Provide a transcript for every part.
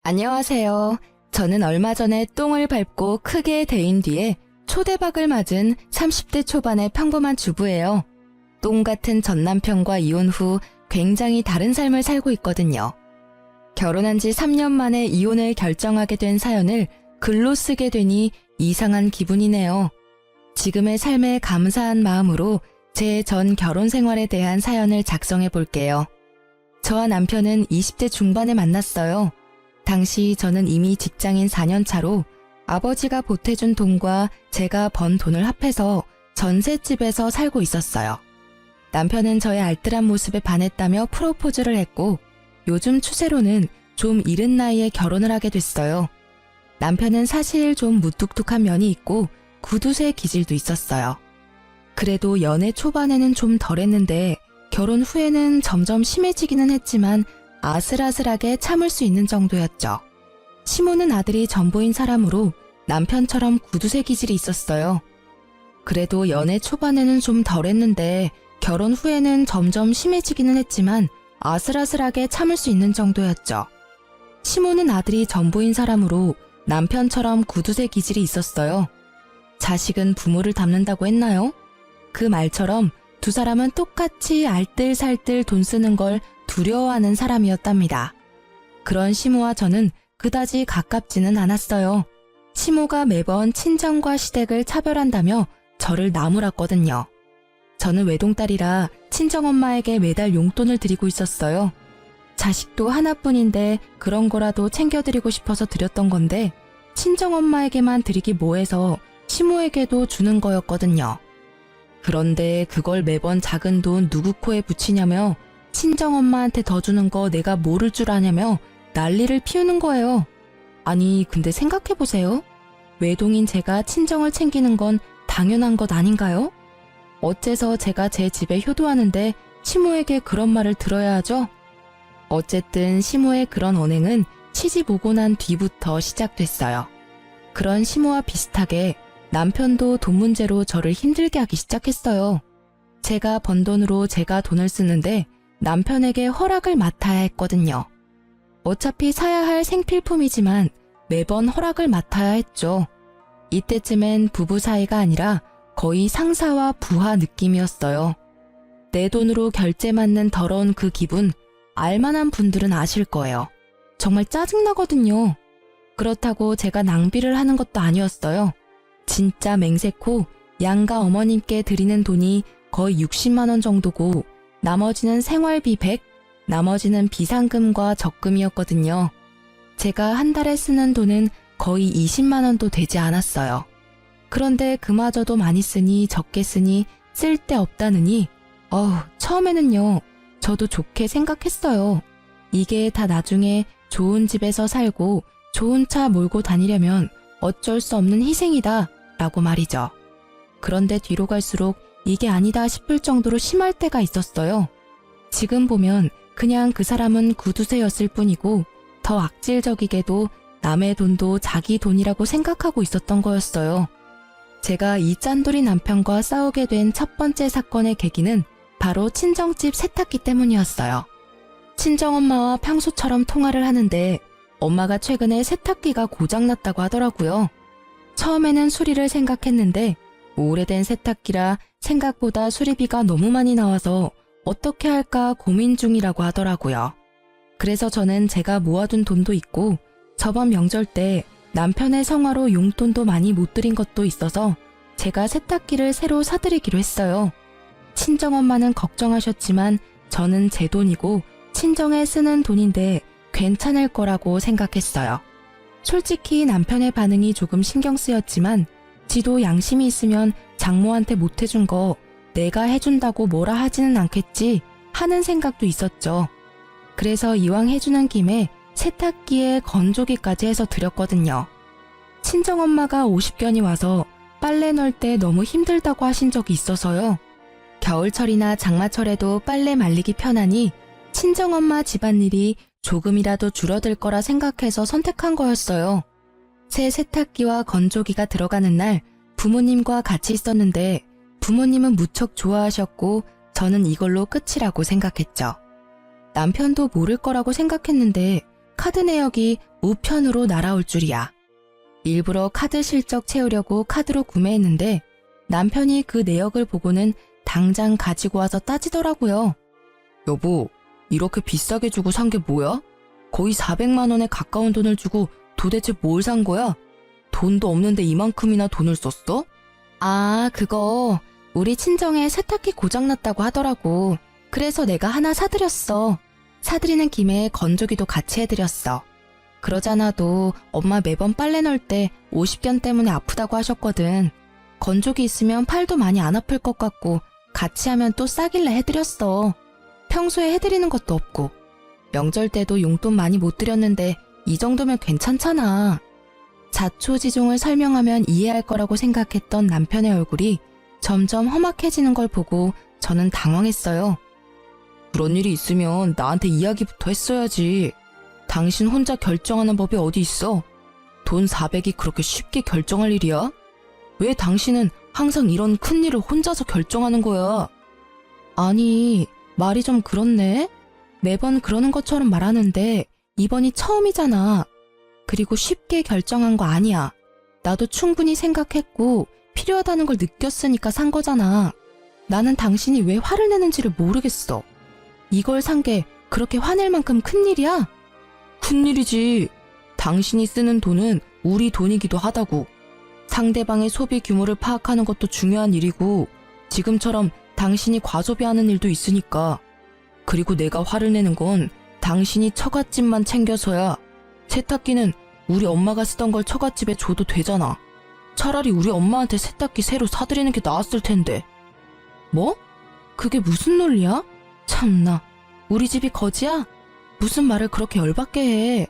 안녕하세요. 저는 얼마 전에 똥을 밟고 크게 데인 뒤에 초대박을 맞은 30대 초반의 평범한 주부예요. 똥 같은 전 남편과 이혼 후 굉장히 다른 삶을 살고 있거든요. 결혼한 지 3년 만에 이혼을 결정하게 된 사연을 글로 쓰게 되니 이상한 기분이네요. 지금의 삶에 감사한 마음으로 제 전 결혼 생활에 대한 사연을 작성해 볼게요. 저와 남편은 20대 중반에 만났어요. 당시 저는 이미 직장인 4년 차로 아버지가 보태준 돈과 제가 번 돈을 합해서 전셋집에서 살고 있었어요. 남편은 저의 알뜰한 모습에 반했다며 프로포즈를 했고 요즘 추세로는 좀 이른 나이에 결혼을 하게 됐어요. 남편은 사실 좀 무뚝뚝한 면이 있고 구두쇠 기질도 있었어요. 그래도 연애 초반에는 좀 덜했는데 결혼 후에는 점점 심해지기는 했지만 아슬아슬하게 참을 수 있는 정도였죠. 시모는 아들이 전부인 사람으로 남편처럼 구두쇠 기질이 있었어요. 그래도 연애 초반에는 좀 덜했는데 결혼 후에는 점점 심해지기는 했지만 아슬아슬하게 참을 수 있는 정도였죠. 시모는 아들이 전부인 사람으로 남편처럼 구두쇠 기질이 있었어요. 자식은 부모를 닮는다고 했나요? 그 말처럼 두 사람은 똑같이 알뜰살뜰 돈 쓰는 걸 두려워하는 사람이었답니다. 그런 시모와 저는 그다지 가깝지는 않았어요. 시모가 매번 친정과 시댁을 차별한다며 저를 나무랐거든요. 저는 외동딸이라 친정엄마에게 매달 용돈을 드리고 있었어요. 자식도 하나뿐인데 그런 거라도 챙겨드리고 싶어서 드렸던 건데 친정엄마에게만 드리기 뭐해서 시모에게도 주는 거였거든요. 그런데 그걸 매번 작은 돈 누구 코에 붙이냐며 친정엄마한테 더 주는 거 내가 모를 줄 아냐며 난리를 피우는 거예요. 아니 근데 생각해보세요. 외동인 제가 친정을 챙기는 건 당연한 것 아닌가요? 어째서 제가 제 집에 효도하는데 시모에게 그런 말을 들어야 하죠? 어쨌든 시모의 그런 언행은 시집 오고 난 뒤부터 시작됐어요. 그런 시모와 비슷하게 남편도 돈 문제로 저를 힘들게 하기 시작했어요. 제가 번 돈으로 제가 돈을 쓰는데 남편에게 허락을 맡아야 했거든요. 어차피 사야 할 생필품이지만 매번 허락을 맡아야 했죠. 이때쯤엔 부부 사이가 아니라 거의 상사와 부하 느낌이었어요. 내 돈으로 결제 맞는 더러운 그 기분 알만한 분들은 아실 거예요. 정말 짜증나거든요. 그렇다고 제가 낭비를 하는 것도 아니었어요. 진짜 맹세코 양가 어머님께 드리는 돈이 거의 60만 원 정도고 나머지는 생활비 100, 나머지는 비상금과 적금이었거든요. 제가 한 달에 쓰는 돈은 거의 20만 원도 되지 않았어요. 그런데 그마저도 많이 쓰니 적게 쓰니 쓸데없다느니 처음에는요. 저도 좋게 생각했어요. 이게 다 나중에 좋은 집에서 살고 좋은 차 몰고 다니려면 어쩔 수 없는 희생이다 라고 말이죠. 그런데 뒤로 갈수록 이게 아니다 싶을 정도로 심할 때가 있었어요. 지금 보면 그냥 그 사람은 구두쇠였을 뿐이고 더 악질적이게도 남의 돈도 자기 돈이라고 생각하고 있었던 거였어요. 제가 이 짠돌이 남편과 싸우게 된 첫 번째 사건의 계기는 바로 친정집 세탁기 때문이었어요. 친정엄마와 평소처럼 통화를 하는데 엄마가 최근에 세탁기가 고장났다고 하더라고요. 처음에는 수리를 생각했는데 오래된 세탁기라 생각보다 수리비가 너무 많이 나와서 어떻게 할까 고민 중이라고 하더라고요. 그래서 저는 제가 모아둔 돈도 있고 저번 명절 때 남편의 성화로 용돈도 많이 못 드린 것도 있어서 제가 세탁기를 새로 사드리기로 했어요. 친정엄마는 걱정하셨지만 저는 제 돈이고 친정에 쓰는 돈인데 괜찮을 거라고 생각했어요. 솔직히 남편의 반응이 조금 신경 쓰였지만 지도 양심이 있으면 장모한테 못 해준 거 내가 해준다고 뭐라 하지는 않겠지 하는 생각도 있었죠. 그래서 이왕 해주는 김에 세탁기에 건조기까지 해서 드렸거든요. 친정엄마가 50견이 와서 빨래 넣을 때 너무 힘들다고 하신 적이 있어서요. 겨울철이나 장마철에도 빨래 말리기 편하니 친정엄마 집안일이 조금이라도 줄어들 거라 생각해서 선택한 거였어요. 새 세탁기와 건조기가 들어가는 날 부모님과 같이 있었는데 부모님은 무척 좋아하셨고 저는 이걸로 끝이라고 생각했죠. 남편도 모를 거라고 생각했는데 카드 내역이 우편으로 날아올 줄이야. 일부러 카드 실적 채우려고 카드로 구매했는데 남편이 그 내역을 보고는 당장 가지고 와서 따지더라고요. 여보, 이렇게 비싸게 주고 산 게 뭐야? 거의 400만 원에 가까운 돈을 주고 도대체 뭘 산 거야? 돈도 없는데 이만큼이나 돈을 썼어? 아, 그거 우리 친정에 세탁기 고장났다고 하더라고. 그래서 내가 하나 사드렸어. 사드리는 김에 건조기도 같이 해드렸어. 그러잖아도 엄마 매번 빨래 넣을 때 50견 때문에 아프다고 하셨거든. 건조기 있으면 팔도 많이 안 아플 것 같고 같이 하면 또 싸길래 해드렸어. 평소에 해드리는 것도 없고. 명절 때도 용돈 많이 못 드렸는데 이 정도면 괜찮잖아. 자초지종을 설명하면 이해할 거라고 생각했던 남편의 얼굴이 점점 험악해지는 걸 보고 저는 당황했어요. 그런 일이 있으면 나한테 이야기부터 했어야지. 당신 혼자 결정하는 법이 어디 있어? 돈 400이 그렇게 쉽게 결정할 일이야? 왜 당신은 항상 이런 큰일을 혼자서 결정하는 거야? 아니, 말이 좀 그렇네? 매번 그러는 것처럼 말하는데 이번이 처음이잖아. 그리고 쉽게 결정한 거 아니야. 나도 충분히 생각했고 필요하다는 걸 느꼈으니까 산 거잖아. 나는 당신이 왜 화를 내는지를 모르겠어. 이걸 산 게 그렇게 화낼 만큼 큰일이야? 큰일이지. 당신이 쓰는 돈은 우리 돈이기도 하다고. 상대방의 소비 규모를 파악하는 것도 중요한 일이고 지금처럼 당신이 과소비하는 일도 있으니까. 그리고 내가 화를 내는 건 당신이 처갓집만 챙겨서야. 세탁기는 우리 엄마가 쓰던 걸 처갓집에 줘도 되잖아. 차라리 우리 엄마한테 세탁기 새로 사드리는 게 나았을 텐데. 뭐? 그게 무슨 논리야? 참나, 우리 집이 거지야? 무슨 말을 그렇게 열받게 해.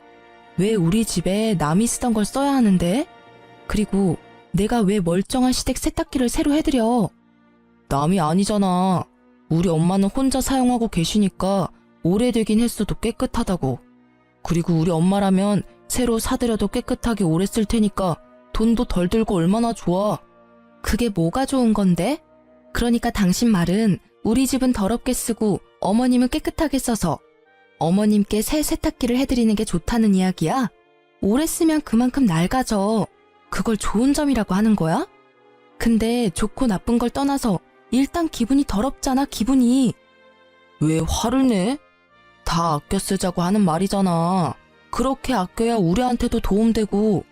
왜 우리 집에 남이 쓰던 걸 써야 하는데? 그리고 내가 왜 멀쩡한 시댁 세탁기를 새로 해드려? 남이 아니잖아. 우리 엄마는 혼자 사용하고 계시니까 오래되긴 했어도 깨끗하다고. 그리고 우리 엄마라면 새로 사드려도 깨끗하게 오래 쓸 테니까 돈도 덜 들고 얼마나 좋아. 그게 뭐가 좋은 건데? 그러니까 당신 말은 우리 집은 더럽게 쓰고 어머님은 깨끗하게 써서 어머님께 새 세탁기를 해드리는 게 좋다는 이야기야? 오래 쓰면 그만큼 낡아져. 그걸 좋은 점이라고 하는 거야? 근데 좋고 나쁜 걸 떠나서 일단 기분이 더럽잖아, 기분이. 왜 화를 내? 다 아껴 쓰자고 하는 말이잖아. 그렇게 아껴야 우리한테도 도움되고.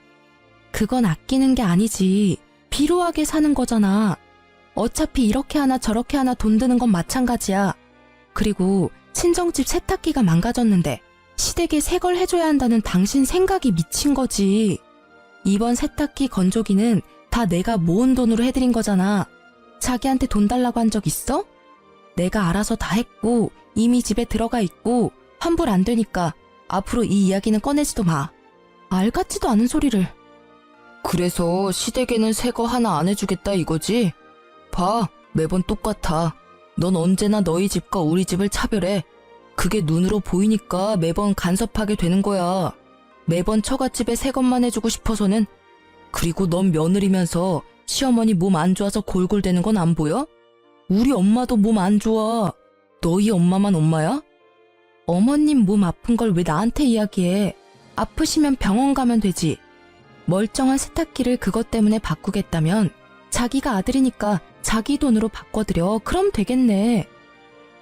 그건 아끼는 게 아니지. 비루하게 사는 거잖아. 어차피 이렇게 하나 저렇게 하나 돈 드는 건 마찬가지야. 그리고 친정집 세탁기가 망가졌는데 시댁에 새 걸 해줘야 한다는 당신 생각이 미친 거지. 이번 세탁기 건조기는 다 내가 모은 돈으로 해드린 거잖아. 자기한테 돈 달라고 한 적 있어? 내가 알아서 다 했고 이미 집에 들어가 있고 환불 안 되니까 앞으로 이 이야기는 꺼내지도 마. 알 같지도 않은 소리를. 그래서 시댁에는 새 거 하나 안 해주겠다 이거지? 봐, 매번 똑같아. 넌 언제나 너희 집과 우리 집을 차별해. 그게 눈으로 보이니까 매번 간섭하게 되는 거야. 매번 처갓집에 새 것만 해주고 싶어서는. 그리고 넌 며느리면서 시어머니 몸 안 좋아서 골골대는 건 안 보여? 우리 엄마도 몸 안 좋아. 너희 엄마만 엄마야? 어머님 몸 아픈 걸 왜 나한테 이야기해? 아프시면 병원 가면 되지. 멀쩡한 세탁기를 그것 때문에 바꾸겠다면 자기가 아들이니까 자기 돈으로 바꿔드려. 그럼 되겠네.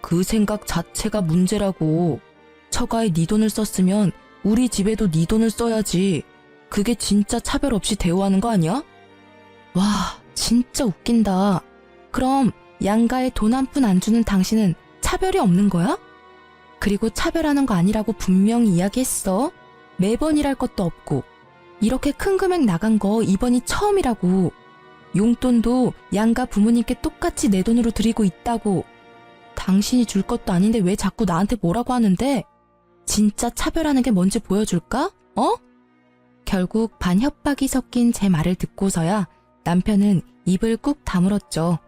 그 생각 자체가 문제라고. 처가에 네 돈을 썼으면 우리 집에도 네 돈을 써야지. 그게 진짜 차별 없이 대우하는 거 아니야? 와, 진짜 웃긴다. 그럼 양가에 돈 한 푼 안 주는 당신은 차별이 없는 거야? 그리고 차별하는 거 아니라고 분명히 이야기했어. 매번 일할 것도 없고. 이렇게 큰 금액 나간 거 이번이 처음이라고. 용돈도 양가 부모님께 똑같이 내 돈으로 드리고 있다고. 당신이 줄 것도 아닌데 왜 자꾸 나한테 뭐라고 하는데? 진짜 차별하는 게 뭔지 보여줄까? 어? 결국 반협박이 섞인 제 말을 듣고서야 남편은 입을 꾹 다물었죠.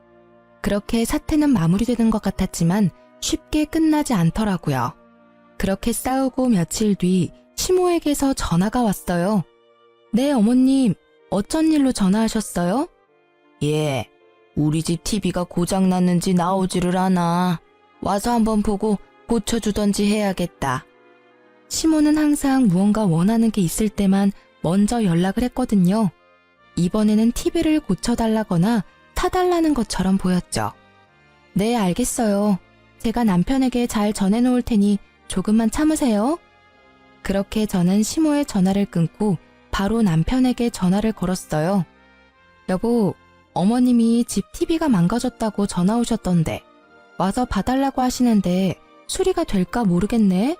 그렇게 사태는 마무리되는 것 같았지만 쉽게 끝나지 않더라고요. 그렇게 싸우고 며칠 뒤 시모에게서 전화가 왔어요. 네, 어머님. 어쩐 일로 전화하셨어요? 예, 우리 집 TV가 고장났는지 나오지를 않아. 와서 한번 보고 고쳐주던지 해야겠다. 시모는 항상 무언가 원하는 게 있을 때만 먼저 연락을 했거든요. 이번에는 TV를 고쳐달라거나 사달라는 것처럼 보였죠. 네, 알겠어요. 제가 남편에게 잘 전해놓을 테니 조금만 참으세요. 그렇게 저는 시모의 전화를 끊고 바로 남편에게 전화를 걸었어요. 여보, 어머님이 집 TV가 망가졌다고 전화 오셨던데 와서 봐달라고 하시는데 수리가 될까 모르겠네.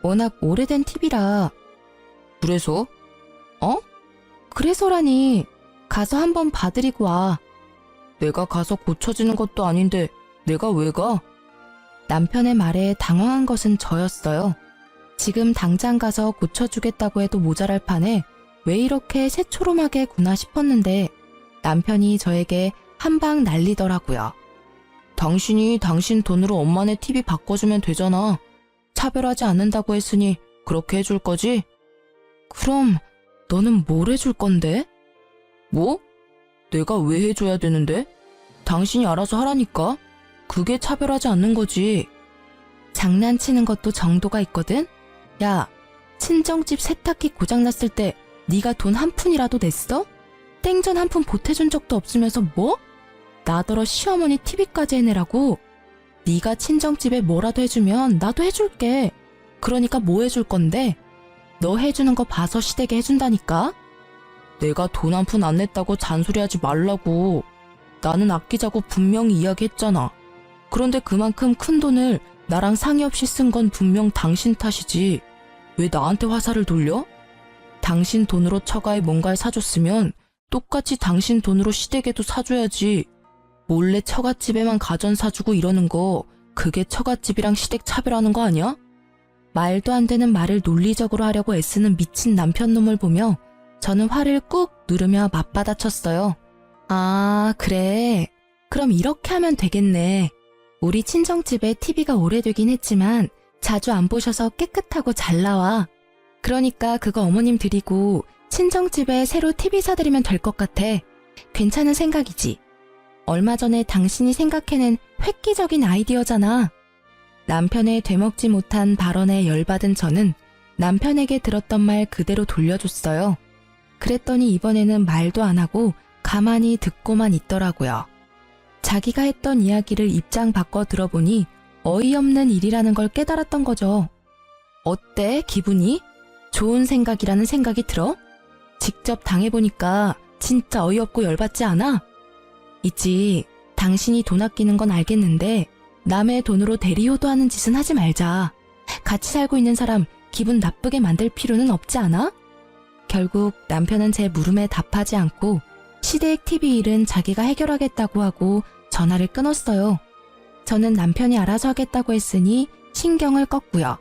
워낙 오래된 TV라. 그래서? 그래서라니. 가서 한번 봐드리고 와. 내가 가서 고쳐지는 것도 아닌데 내가 왜 가? 남편의 말에 당황한 것은 저였어요. 지금 당장 가서 고쳐주겠다고 해도 모자랄 판에 왜 이렇게 새초롬하게 구나 싶었는데 남편이 저에게 한 방 날리더라고요. 당신이 당신 돈으로 엄마네 TV 바꿔주면 되잖아. 차별하지 않는다고 했으니 그렇게 해줄 거지? 그럼 너는 뭘 해줄 건데? 뭐? 내가 왜 해줘야 되는데? 당신이 알아서 하라니까. 그게 차별하지 않는 거지. 장난치는 것도 정도가 있거든? 야, 친정집 세탁기 고장났을 때 네가 돈 한 푼이라도 냈어? 땡전 한 푼 보태준 적도 없으면서 뭐? 나더러 시어머니 TV까지 해내라고? 네가 친정집에 뭐라도 해주면 나도 해줄게. 그러니까 뭐 해줄 건데? 너 해주는 거 봐서 시댁에 해준다니까? 내가 돈 한 푼 안 냈다고 잔소리하지 말라고. 나는 아끼자고 분명히 이야기했잖아. 그런데 그만큼 큰 돈을 나랑 상의 없이 쓴 건 분명 당신 탓이지. 왜 나한테 화살을 돌려? 당신 돈으로 처가에 뭔가를 사줬으면 똑같이 당신 돈으로 시댁에도 사줘야지. 몰래 처갓집에만 가전 사주고 이러는 거 그게 처갓집이랑 시댁 차별하는 거 아니야? 말도 안 되는 말을 논리적으로 하려고 애쓰는 미친 남편 놈을 보며 저는 화를 꾹 누르며 맞받아쳤어요. 아, 그래. 그럼 이렇게 하면 되겠네. 우리 친정집에 TV가 오래되긴 했지만 자주 안 보셔서 깨끗하고 잘 나와. 그러니까 그거 어머님 드리고 친정집에 새로 TV 사드리면 될 것 같아. 괜찮은 생각이지. 얼마 전에 당신이 생각해낸 획기적인 아이디어잖아. 남편의 되먹지 못한 발언에 열받은 저는 남편에게 들었던 말 그대로 돌려줬어요. 그랬더니 이번에는 말도 안 하고 가만히 듣고만 있더라고요. 자기가 했던 이야기를 입장 바꿔 들어보니 어이없는 일이라는 걸 깨달았던 거죠. 어때, 기분이? 좋은 생각이라는 생각이 들어? 직접 당해보니까 진짜 어이없고 열받지 않아? 있지, 당신이 돈 아끼는 건 알겠는데 남의 돈으로 대리효도하는 짓은 하지 말자. 같이 살고 있는 사람 기분 나쁘게 만들 필요는 없지 않아? 결국 남편은 제 물음에 답하지 않고 시댁 TV 일은 자기가 해결하겠다고 하고 전화를 끊었어요. 저는 남편이 알아서 하겠다고 했으니 신경을 껐고요.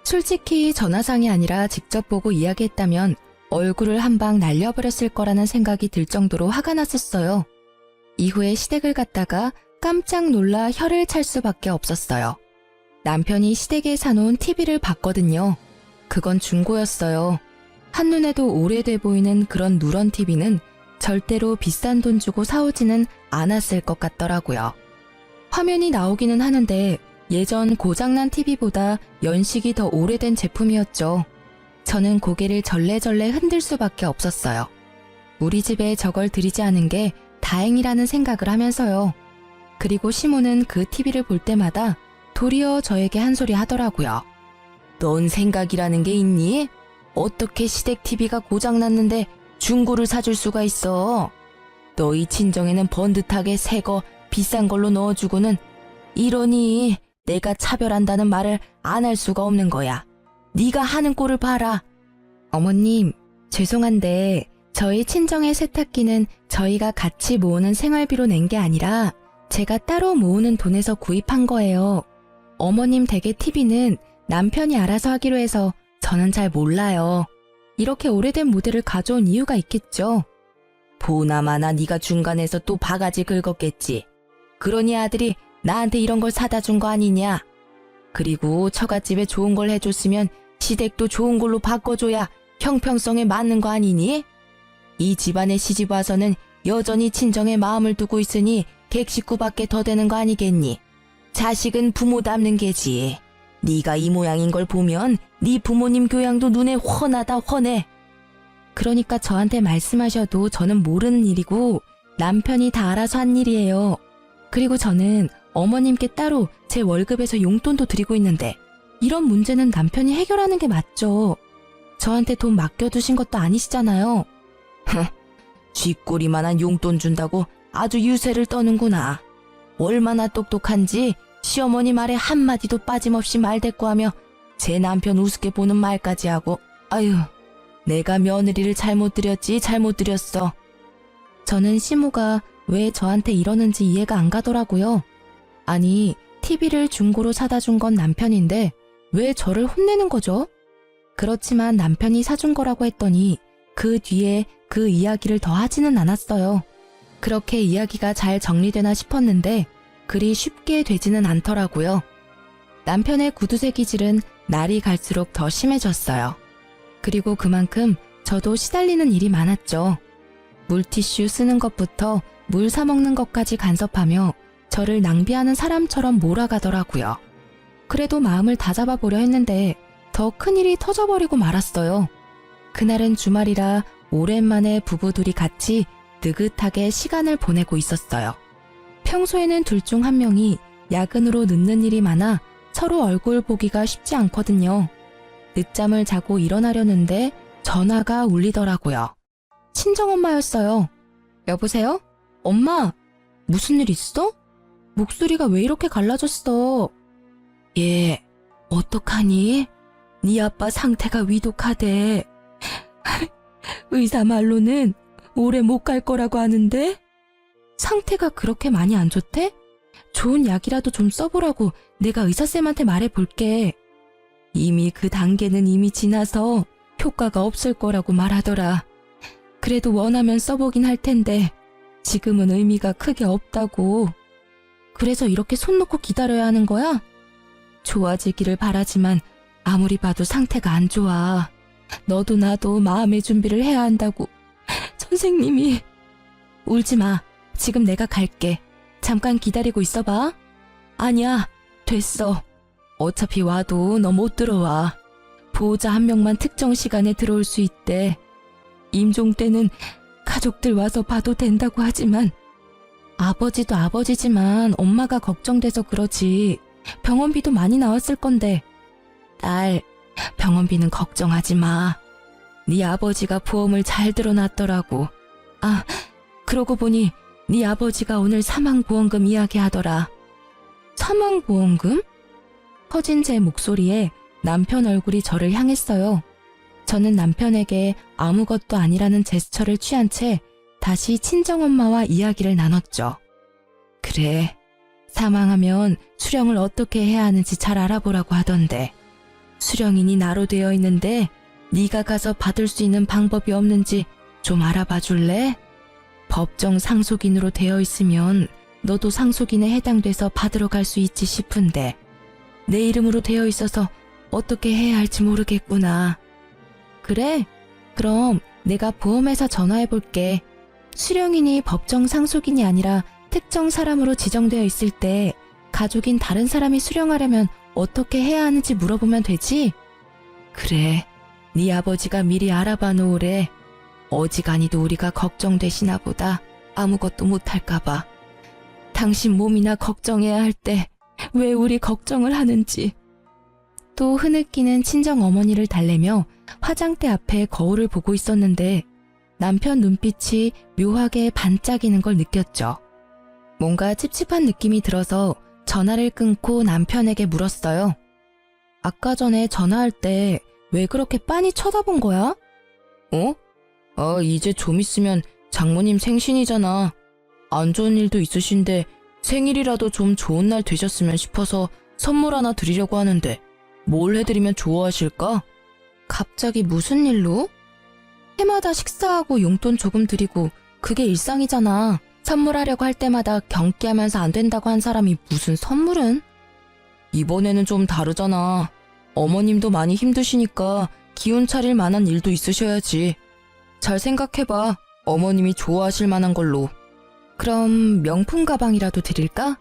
솔직히 전화상이 아니라 직접 보고 이야기했다면 얼굴을 한 방 날려버렸을 거라는 생각이 들 정도로 화가 났었어요. 이후에 시댁을 갔다가 깜짝 놀라 혀를 찰 수밖에 없었어요. 남편이 시댁에 사놓은 TV를 봤거든요. 그건 중고였어요. 한눈에도 오래돼 보이는 그런 누런 TV는 절대로 비싼 돈 주고 사오지는 않았을 것 같더라고요. 화면이 나오기는 하는데 예전 고장난 TV보다 연식이 더 오래된 제품이었죠. 저는 고개를 절레절레 흔들 수밖에 없었어요. 우리 집에 저걸 들이지 않은 게 다행이라는 생각을 하면서요. 그리고 시모는 그 TV를 볼 때마다 도리어 저에게 한 소리 하더라고요. 넌 생각이라는 게 있니? 어떻게 시댁 TV가 고장났는데 중고를 사줄 수가 있어? 너희 친정에는 번듯하게 새 거 비싼 걸로 넣어주고는 이러니 내가 차별한다는 말을 안 할 수가 없는 거야. 네가 하는 꼴을 봐라. 어머님, 죄송한데 저희 친정의 세탁기는 저희가 같이 모으는 생활비로 낸 게 아니라 제가 따로 모으는 돈에서 구입한 거예요. 어머님 댁의 TV는 남편이 알아서 하기로 해서 저는 잘 몰라요. 이렇게 오래된 모델을 가져온 이유가 있겠죠. 보나마나 네가 중간에서 또 바가지 긁었겠지. 그러니 아들이 나한테 이런 걸 사다 준 거 아니냐. 그리고 처갓집에 좋은 걸 해줬으면 시댁도 좋은 걸로 바꿔줘야 형평성에 맞는 거 아니니? 이 집안에 시집 와서는 여전히 친정에 마음을 두고 있으니 객식구밖에 더 되는 거 아니겠니? 자식은 부모 닮는 게지. 네가 이 모양인 걸 보면 네 부모님 교양도 눈에 훤하다 훤해. 그러니까 저한테 말씀하셔도 저는 모르는 일이고 남편이 다 알아서 한 일이에요. 그리고 저는 어머님께 따로 제 월급에서 용돈도 드리고 있는데 이런 문제는 남편이 해결하는 게 맞죠. 저한테 돈 맡겨두신 것도 아니시잖아요. 쥐꼬리만한 용돈 준다고 아주 유세를 떠는구나. 얼마나 똑똑한지 시어머니 말에 한마디도 빠짐없이 말대꾸하며 제 남편 우습게 보는 말까지 하고 아유 내가 며느리를 잘못 들였지 잘못 들였어. 저는 시모가 왜 저한테 이러는지 이해가 안 가더라고요. 아니 TV를 중고로 사다 준 건 남편인데 왜 저를 혼내는 거죠? 그렇지만 남편이 사준 거라고 했더니 그 뒤에 그 이야기를 더 하지는 않았어요. 그렇게 이야기가 잘 정리되나 싶었는데 그리 쉽게 되지는 않더라고요. 남편의 구두쇠 기질은 날이 갈수록 더 심해졌어요. 그리고 그만큼 저도 시달리는 일이 많았죠. 물티슈 쓰는 것부터 물 사 먹는 것까지 간섭하며 저를 낭비하는 사람처럼 몰아가더라고요. 그래도 마음을 다잡아보려 했는데 더 큰일이 터져버리고 말았어요. 그날은 주말이라 오랜만에 부부 둘이 같이 느긋하게 시간을 보내고 있었어요. 평소에는 둘 중 한 명이 야근으로 늦는 일이 많아 서로 얼굴 보기가 쉽지 않거든요. 늦잠을 자고 일어나려는데 전화가 울리더라고요. 친정엄마였어요. 여보세요? 엄마, 무슨 일 있어? 목소리가 왜 이렇게 갈라졌어? 얘, 어떡하니? 네 아빠 상태가 위독하대. 의사 말로는 오래 못 갈 거라고 하는데? 상태가 그렇게 많이 안 좋대? 좋은 약이라도 좀 써보라고 내가 의사쌤한테 말해볼게. 이미 그 단계는 이미 지나서 효과가 없을 거라고 말하더라. 그래도 원하면 써보긴 할 텐데 지금은 의미가 크게 없다고. 그래서 이렇게 손 놓고 기다려야 하는 거야? 좋아지기를 바라지만 아무리 봐도 상태가 안 좋아. 너도 나도 마음의 준비를 해야 한다고. 선생님이. 울지 마. 지금 내가 갈게. 잠깐 기다리고 있어봐. 아니야. 됐어. 어차피 와도 너 못 들어와. 보호자 한 명만 특정 시간에 들어올 수 있대. 임종 때는 가족들 와서 봐도 된다고 하지만 아버지도 아버지지만 엄마가 걱정돼서 그러지. 병원비도 많이 나왔을 건데. 딸, 병원비는 걱정하지 마. 네 아버지가 보험을 잘 들어놨더라고. 아, 그러고 보니 네 아버지가 오늘 사망보험금 이야기하더라. 사망보험금? 커진 제 목소리에 남편 얼굴이 저를 향했어요. 저는 남편에게 아무것도 아니라는 제스처를 취한 채 다시 친정엄마와 이야기를 나눴죠. 그래, 사망하면 수령을 어떻게 해야 하는지 잘 알아보라고 하던데. 수령인이 나로 되어 있는데 네가 가서 받을 수 있는 방법이 없는지 좀 알아봐 줄래? 법정 상속인으로 되어 있으면 너도 상속인에 해당돼서 받으러 갈 수 있지 싶은데 내 이름으로 되어 있어서 어떻게 해야 할지 모르겠구나. 그래? 그럼 내가 보험회사 전화해볼게. 수령인이 법정 상속인이 아니라 특정 사람으로 지정되어 있을 때 가족인 다른 사람이 수령하려면 어떻게 해야 하는지 물어보면 되지? 그래, 네 아버지가 미리 알아봐 놓으래. 어지간히도 우리가 걱정되시나 보다. 아무것도 못할까봐. 당신 몸이나 걱정해야 할 때 왜 우리 걱정을 하는지. 또 흐느끼는 친정어머니를 달래며 화장대 앞에 거울을 보고 있었는데 남편 눈빛이 묘하게 반짝이는 걸 느꼈죠. 뭔가 찝찝한 느낌이 들어서 전화를 끊고 남편에게 물었어요. 아까 전에 전화할 때 왜 그렇게 빤히 쳐다본 거야? 어? 이제 좀 있으면 장모님 생신이잖아. 안 좋은 일도 있으신데 생일이라도 좀 좋은 날 되셨으면 싶어서 선물 하나 드리려고 하는데 뭘 해드리면 좋아하실까? 갑자기 무슨 일로? 해마다 식사하고 용돈 조금 드리고 그게 일상이잖아. 선물하려고 할 때마다 경기하면서 안 된다고 한 사람이 무슨 선물은? 이번에는 좀 다르잖아. 어머님도 많이 힘드시니까 기운 차릴 만한 일도 있으셔야지. 잘 생각해봐. 어머님이 좋아하실 만한 걸로. 그럼 명품 가방이라도 드릴까?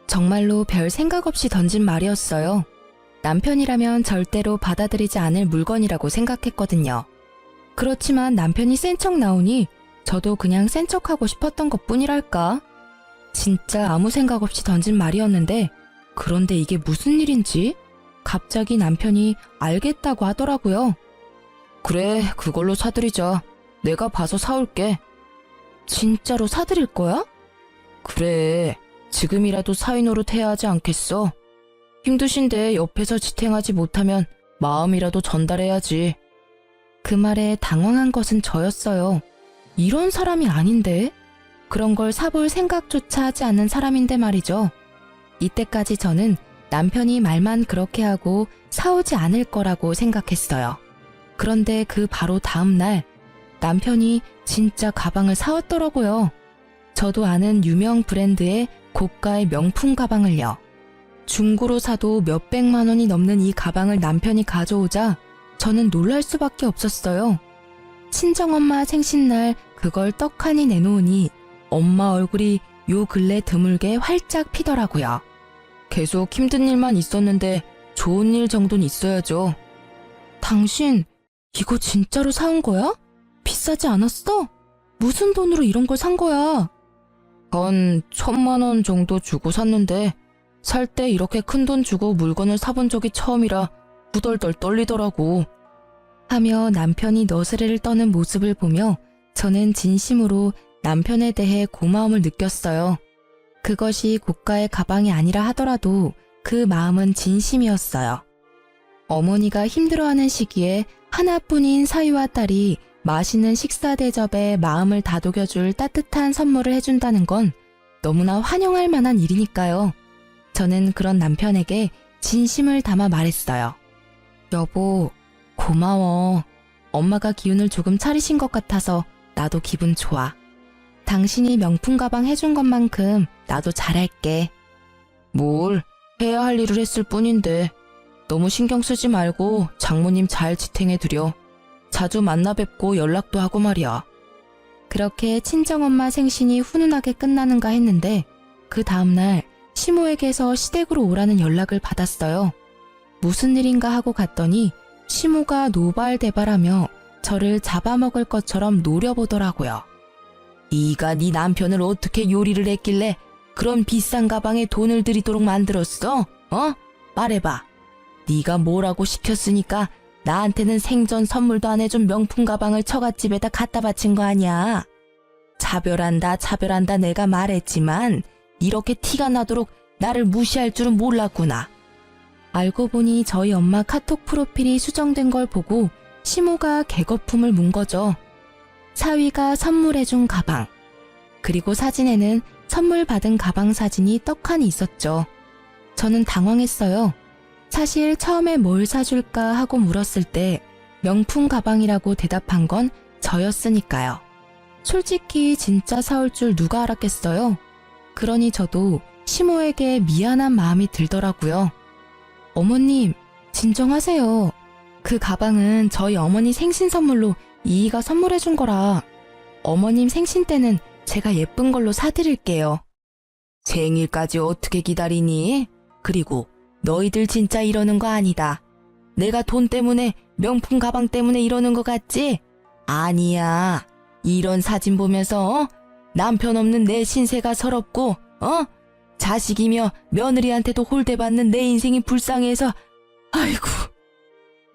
정말로 별 생각 없이 던진 말이었어요. 남편이라면 절대로 받아들이지 않을 물건이라고 생각했거든요. 그렇지만 남편이 센 척 나오니 저도 그냥 센 척하고 싶었던 것뿐이랄까. 진짜 아무 생각 없이 던진 말이었는데 그런데 이게 무슨 일인지 갑자기 남편이 알겠다고 하더라고요. 그래, 그걸로 사드리자. 내가 봐서 사올게. 진짜로 사드릴 거야? 그래, 지금이라도 사위 노릇 해야 하지 않겠어? 힘드신데 옆에서 지탱하지 못하면 마음이라도 전달해야지. 그 말에 당황한 것은 저였어요. 이런 사람이 아닌데? 그런 걸 사볼 생각조차 하지 않는 사람인데 말이죠. 이때까지 저는 남편이 말만 그렇게 하고 사오지 않을 거라고 생각했어요. 그런데 그 바로 다음 날 남편이 진짜 가방을 사왔더라고요. 저도 아는 유명 브랜드의 고가의 명품 가방을요. 중고로 사도 몇백만 원이 넘는 이 가방을 남편이 가져오자 저는 놀랄 수밖에 없었어요. 친정엄마 생신날 그걸 떡하니 내놓으니 엄마 얼굴이 요 근래 드물게 활짝 피더라고요. 계속 힘든 일만 있었는데 좋은 일 정도는 있어야죠. 당신 이거 진짜로 사온 거야? 비싸지 않았어? 무슨 돈으로 이런 걸 산 거야? 한 1,000만 원 정도 주고 샀는데 살 때 이렇게 큰 돈 주고 물건을 사본 적이 처음이라 후덜덜 떨리더라고. 하며 남편이 너스레를 떠는 모습을 보며 저는 진심으로 남편에 대해 고마움을 느꼈어요. 그것이 고가의 가방이 아니라 하더라도 그 마음은 진심이었어요. 어머니가 힘들어하는 시기에 하나뿐인 사위와 딸이 맛있는 식사 대접에 마음을 다독여줄 따뜻한 선물을 해준다는 건 너무나 환영할 만한 일이니까요. 저는 그런 남편에게 진심을 담아 말했어요. 여보, 고마워. 엄마가 기운을 조금 차리신 것 같아서 나도 기분 좋아. 당신이 명품 가방 해준 것만큼 나도 잘할게. 뭘, 해야 할 일을 했을 뿐인데 너무 신경 쓰지 말고 장모님 잘 지탱해드려. 자주 만나 뵙고 연락도 하고 말이야. 그렇게 친정엄마 생신이 훈훈하게 끝나는가 했는데 그 다음날 시모에게서 시댁으로 오라는 연락을 받았어요. 무슨 일인가 하고 갔더니 시모가 노발대발하며 저를 잡아먹을 것처럼 노려보더라고요. 네가 네 남편을 어떻게 요리를 했길래 그런 비싼 가방에 돈을 들이도록 만들었어? 말해봐. 네가 뭐라고 시켰으니까 나한테는 생전 선물도 안 해준 명품 가방을 처갓집에다 갖다 바친 거 아니야. 차별한다 내가 말했지만 이렇게 티가 나도록 나를 무시할 줄은 몰랐구나. 알고 보니 저희 엄마 카톡 프로필이 수정된 걸 보고 시모가 개거품을 문 거죠. 사위가 선물해준 가방. 그리고 사진에는 선물 받은 가방 사진이 떡하니 있었죠. 저는 당황했어요. 사실 처음에 뭘 사줄까 하고 물었을 때 명품 가방이라고 대답한 건 저였으니까요. 솔직히 진짜 사올 줄 누가 알았겠어요. 그러니 저도 시모에게 미안한 마음이 들더라고요. 어머님, 진정하세요. 그 가방은 저희 어머니 생신 선물로 이이가 선물해준 거라. 어머님 생신 때는 제가 예쁜 걸로 사드릴게요. 생일까지 어떻게 기다리니? 그리고 너희들 진짜 이러는 거 아니다. 내가 돈 때문에 명품 가방 때문에 이러는 거 같지? 아니야. 이런 사진 보면서 남편 없는 내 신세가 서럽고 자식이며 며느리한테도 홀대받는 내 인생이 불쌍해서 아이고.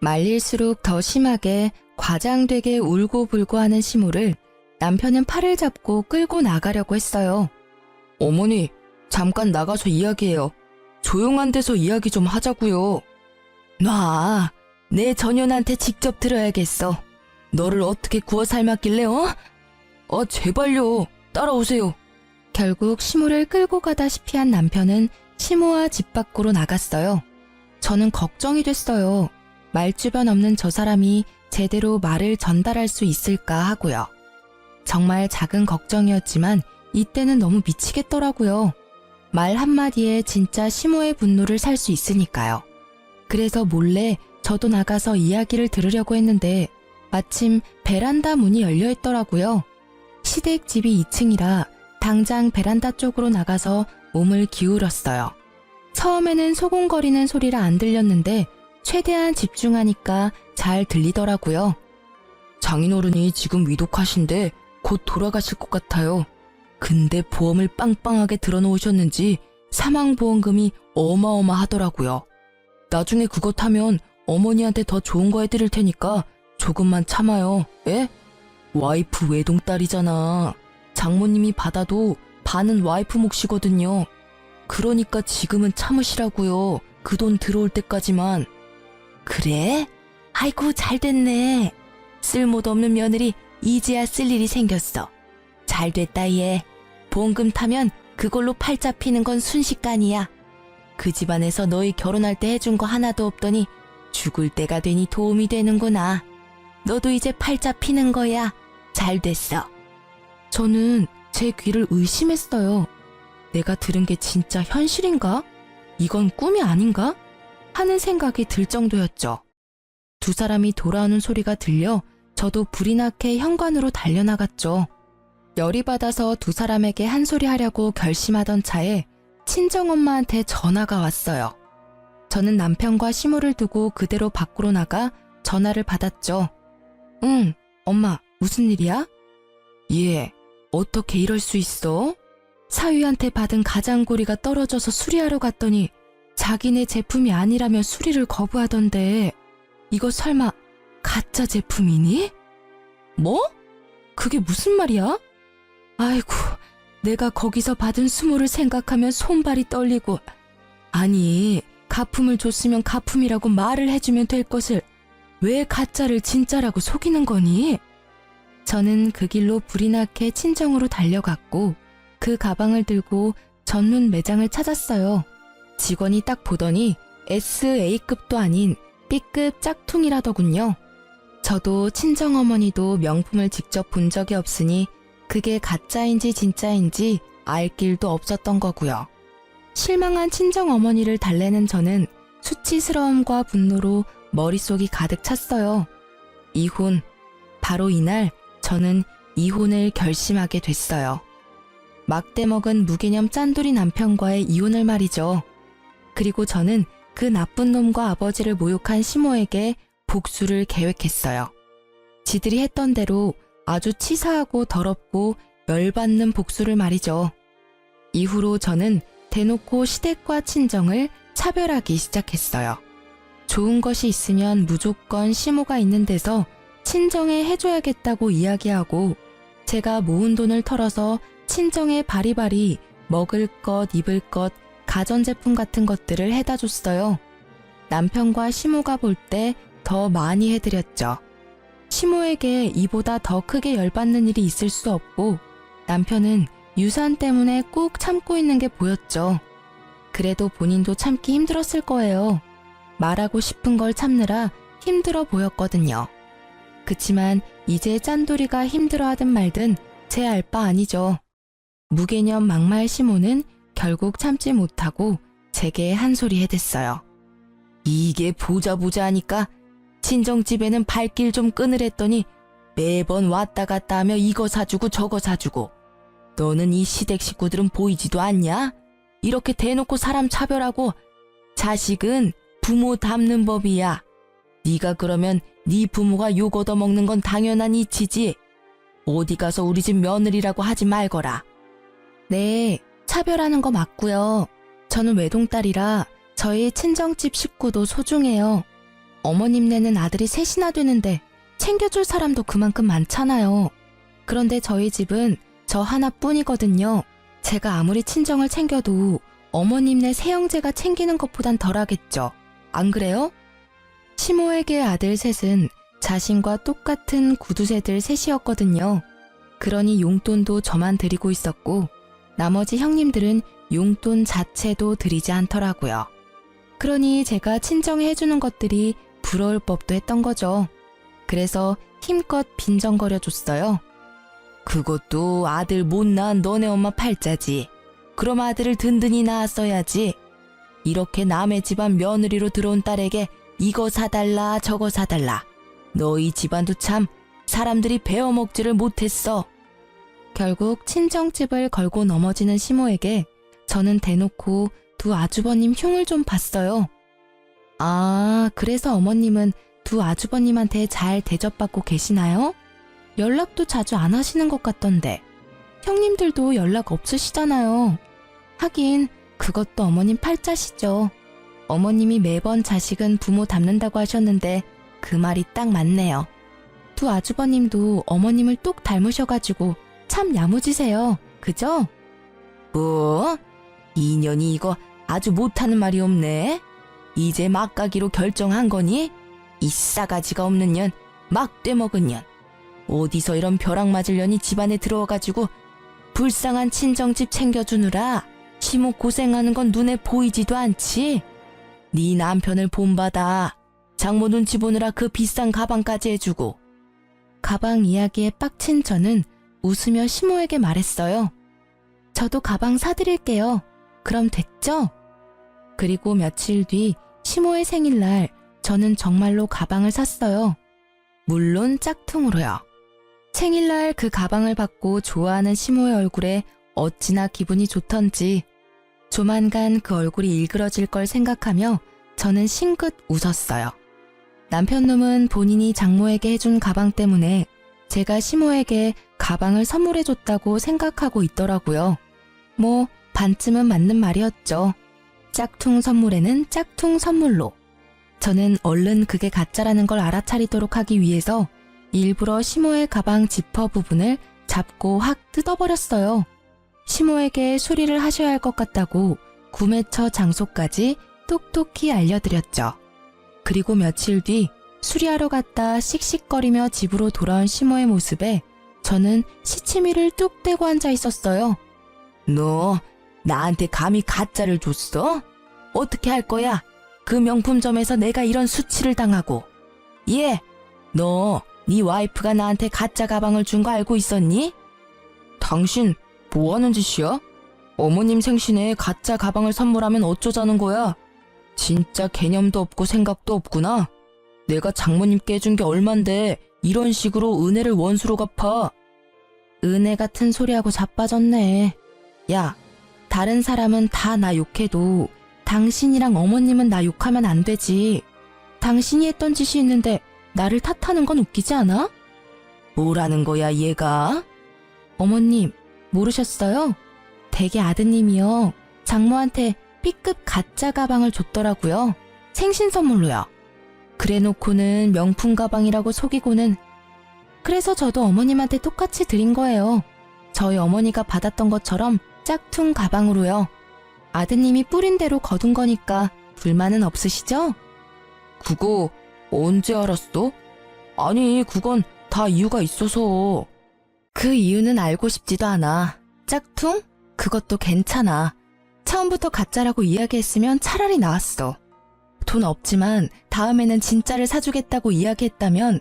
말릴수록 더 심하게 과장되게 울고불고 하는 시모를 남편은 팔을 잡고 끌고 나가려고 했어요. 어머니, 잠깐 나가서 이야기해요. 조용한 데서 이야기 좀 하자고요. 놔, 내 전연한테 직접 들어야겠어. 너를 어떻게 구워 삶았길래 제발요, 따라오세요. 결국 시모를 끌고 가다시피 한 남편은 시모와 집 밖으로 나갔어요. 저는 걱정이 됐어요. 말주변 없는 저 사람이 제대로 말을 전달할 수 있을까 하고요. 정말 작은 걱정이었지만 이때는 너무 미치겠더라고요. 말 한마디에 진짜 시모의 분노를 살 수 있으니까요. 그래서 몰래 저도 나가서 이야기를 들으려고 했는데 마침 베란다 문이 열려 있더라고요. 시댁 집이 2층이라 당장 베란다 쪽으로 나가서 몸을 기울였어요. 처음에는 소곤거리는 소리라 안 들렸는데 최대한 집중하니까 잘 들리더라고요. 장인어른이 지금 위독하신데 곧 돌아가실 것 같아요. 근데 보험을 빵빵하게 들어놓으셨는지 사망보험금이 어마어마하더라고요. 나중에 그거 타면 어머니한테 더 좋은 거 해드릴 테니까 조금만 참아요. 예? 와이프 외동딸이잖아. 장모님이 받아도 반은 와이프 몫이거든요. 그러니까 지금은 참으시라고요. 그 돈 들어올 때까지만. 그래? 아이고 잘 됐네. 쓸모도 없는 며느리 이제야 쓸 일이 생겼어. 잘 됐다 얘. 보험금 타면 그걸로 팔자 피는 건 순식간이야. 그 집안에서 너희 결혼할 때 해준 거 하나도 없더니 죽을 때가 되니 도움이 되는구나. 너도 이제 팔자 피는 거야. 잘 됐어. 저는 제 귀를 의심했어요. 내가 들은 게 진짜 현실인가? 이건 꿈이 아닌가? 하는 생각이 들 정도였죠. 두 사람이 돌아오는 소리가 들려 저도 불이 나게 현관으로 달려나갔죠. 열이 받아서 두 사람에게 한 소리 하려고 결심하던 차에 친정엄마한테 전화가 왔어요. 저는 남편과 시모를 두고 그대로 밖으로 나가 전화를 받았죠. 응, 엄마, 무슨 일이야? 예, 어떻게 이럴 수 있어? 사위한테 받은 가장고리가 떨어져서 수리하러 갔더니 자기네 제품이 아니라며 수리를 거부하던데 이거 설마 가짜 제품이니? 뭐? 그게 무슨 말이야? 아이고, 내가 거기서 받은 수모를 생각하면 손발이 떨리고. 아니, 가품을 줬으면 가품이라고 말을 해주면 될 것을 왜 가짜를 진짜라고 속이는 거니? 저는 그 길로 불이 나게 친정으로 달려갔고 그 가방을 들고 전문 매장을 찾았어요. 직원이 딱 보더니 SA급도 아닌 B급 짝퉁이라더군요. 저도 친정어머니도 명품을 직접 본 적이 없으니 그게 가짜인지 진짜인지 알 길도 없었던 거고요. 실망한 친정어머니를 달래는 저는 수치스러움과 분노로 머릿속이 가득 찼어요. 이혼. 바로 이날 저는 이혼을 결심하게 됐어요. 막대 먹은 무개념 짠돌이 남편과의 이혼을 말이죠. 그리고 저는 그 나쁜 놈과 아버지를 모욕한 시모에게 복수를 계획했어요. 지들이 했던 대로 아주 치사하고 더럽고 열받는 복수를 말이죠. 이후로 저는 대놓고 시댁과 친정을 차별하기 시작했어요. 좋은 것이 있으면 무조건 시모가 있는 데서 친정에 해줘야겠다고 이야기하고 제가 모은 돈을 털어서 친정에 바리바리 먹을 것, 입을 것, 가전제품 같은 것들을 해다 줬어요. 남편과 시모가 볼 때 더 많이 해드렸죠. 시모에게 이보다 더 크게 열받는 일이 있을 수 없고 남편은 유산 때문에 꾹 참고 있는 게 보였죠. 그래도 본인도 참기 힘들었을 거예요. 말하고 싶은 걸 참느라 힘들어 보였거든요. 그치만 이제 짠돌이가 힘들어하든 말든 제 알 바 아니죠. 무개념 막말 시모는 결국 참지 못하고 제게 한 소리 해댔어요. 이게 보자 하니까 친정집에는 발길 좀 끊으랬더니 매번 왔다 갔다 하며 이거 사주고 저거 사주고. 너는 이 시댁 식구들은 보이지도 않냐? 이렇게 대놓고 사람 차별하고. 자식은 부모 닮는 법이야. 네가 그러면 네 부모가 욕 얻어먹는 건 당연한 이치지. 어디 가서 우리 집 며느리라고 하지 말거라. 네, 차별하는 거 맞고요. 저는 외동딸이라 저희 친정집 식구도 소중해요. 어머님네는 아들이 셋이나 되는데 챙겨줄 사람도 그만큼 많잖아요. 그런데 저희 집은 저 하나뿐이거든요. 제가 아무리 친정을 챙겨도 어머님네 새형제가 챙기는 것보단 덜하겠죠. 안 그래요? 시모에게 아들 셋은 자신과 똑같은 구두쇠들 셋이었거든요. 그러니 용돈도 저만 드리고 있었고 나머지 형님들은 용돈 자체도 드리지 않더라고요. 그러니 제가 친정에 해주는 것들이 부러울 법도 했던 거죠. 그래서 힘껏 빈정거려줬어요. 그것도 아들 못 낳은 너네 엄마 팔자지. 그럼 아들을 든든히 낳았어야지. 이렇게 남의 집안 며느리로 들어온 딸에게 이거 사달라 저거 사달라. 너희 집안도 참 사람들이 베어먹지를 못했어. 결국 친정집을 걸고 넘어지는 시모에게 저는 대놓고 두 아주버님 흉을 좀 봤어요. 아, 그래서 어머님은 두 아주버님한테 잘 대접받고 계시나요? 연락도 자주 안 하시는 것 같던데. 형님들도 연락 없으시잖아요. 하긴 그것도 어머님 팔자시죠. 어머님이 매번 자식은 부모 닮는다고 하셨는데 그 말이 딱 맞네요. 두 아주버님도 어머님을 똑 닮으셔가지고 참 야무지세요. 그죠? 뭐? 인연이 이거 아주 못하는 말이 없네. 이제 막 가기로 결정한 거니? 이 싸가지가 없는 년, 막 떼먹은 년. 어디서 이런 벼락 맞을 년이 집안에 들어와가지고 불쌍한 친정집 챙겨주느라 시모 고생하는 건 눈에 보이지도 않지. 네 남편을 본받아. 장모 눈치 보느라 그 비싼 가방까지 해주고. 가방 이야기에 빡친 저는 웃으며 시모에게 말했어요. 저도 가방 사드릴게요. 그럼 됐죠? 그리고 며칠 뒤 시모의 생일날 저는 정말로 가방을 샀어요. 물론 짝퉁으로요. 생일날 그 가방을 받고 좋아하는 시모의 얼굴에 어찌나 기분이 좋던지 조만간 그 얼굴이 일그러질 걸 생각하며 저는 싱긋 웃었어요. 남편놈은 본인이 장모에게 해준 가방 때문에 제가 시모에게 가방을 선물해줬다고 생각하고 있더라고요. 뭐 반쯤은 맞는 말이었죠. 짝퉁 선물에는 짝퉁 선물로. 저는 얼른 그게 가짜라는 걸 알아차리도록 하기 위해서 일부러 시모의 가방 지퍼 부분을 잡고 확 뜯어버렸어요. 시모에게 수리를 하셔야 할 것 같다고 구매처 장소까지 똑똑히 알려드렸죠. 그리고 며칠 뒤 수리하러 갔다 씩씩거리며 집으로 돌아온 시모의 모습에 저는 시치미를 뚝 떼고 앉아 있었어요. 너 나한테 감히 가짜를 줬어? 어떻게 할 거야? 그 명품점에서 내가 이런 수치를 당하고. 예, 너 네 와이프가 나한테 가짜 가방을 준 거 알고 있었니? 당신 뭐 하는 짓이야? 어머님 생신에 가짜 가방을 선물하면 어쩌자는 거야? 진짜 개념도 없고 생각도 없구나. 내가 장모님께 해준 게 얼만데 이런 식으로 은혜를 원수로 갚아. 은혜 같은 소리하고 자빠졌네. 야, 다른 사람은 다 나 욕해도 당신이랑 어머님은 나 욕하면 안 되지. 당신이 했던 짓이 있는데 나를 탓하는 건 웃기지 않아? 뭐라는 거야 얘가? 어머님 모르셨어요? 댁의 아드님이요. 장모한테 B급 가짜 가방을 줬더라고요. 생신 선물로요. 그래놓고는 명품 가방이라고 속이고는. 그래서 저도 어머님한테 똑같이 드린 거예요. 저희 어머니가 받았던 것처럼 짝퉁 가방으로요. 아드님이 뿌린 대로 거둔 거니까 불만은 없으시죠? 그거 언제 알았어? 아니 그건 다 이유가 있어서. 그 이유는 알고 싶지도 않아. 짝퉁? 그것도 괜찮아. 처음부터 가짜라고 이야기했으면 차라리 나았어. 돈 없지만 다음에는 진짜를 사주겠다고 이야기했다면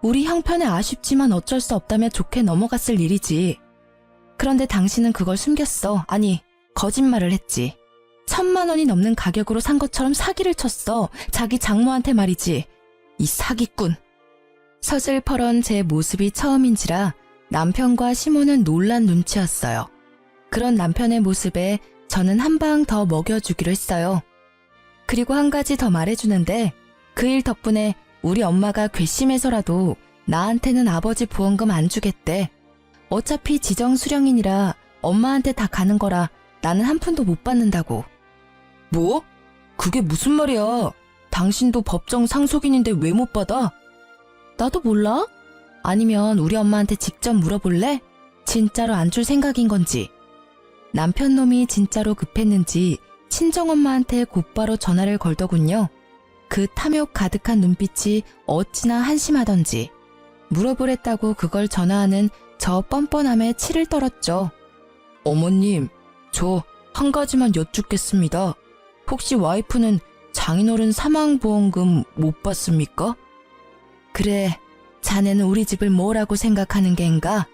우리 형편에 아쉽지만 어쩔 수 없다며 좋게 넘어갔을 일이지. 그런데 당신은 그걸 숨겼어. 아니, 거짓말을 했지. 1,000만 원이 넘는 가격으로 산 것처럼 사기를 쳤어. 자기 장모한테 말이지. 이 사기꾼. 서슬퍼런 제 모습이 처음인지라 남편과 시모는 놀란 눈치였어요. 그런 남편의 모습에 저는 한 방 더 먹여주기로 했어요. 그리고 한 가지 더 말해주는데 그 일 덕분에 우리 엄마가 괘씸해서라도 나한테는 아버지 보험금 안 주겠대. 어차피 지정수령인이라 엄마한테 다 가는 거라 나는 한 푼도 못 받는다고. 뭐? 그게 무슨 말이야? 당신도 법정 상속인인데 왜 못 받아? 나도 몰라? 아니면 우리 엄마한테 직접 물어볼래? 진짜로 안 줄 생각인 건지. 남편 놈이 진짜로 급했는지 친정엄마한테 곧바로 전화를 걸더군요. 그 탐욕 가득한 눈빛이 어찌나 한심하던지. 물어보랬다고 그걸 전화하는 저 뻔뻔함에 치를 떨었죠. 어머님, 저 한 가지만 여쭙겠습니다. 혹시 와이프는 장인어른 사망보험금 못 받습니까? 그래, 자네는 우리 집을 뭐라고 생각하는 겐가?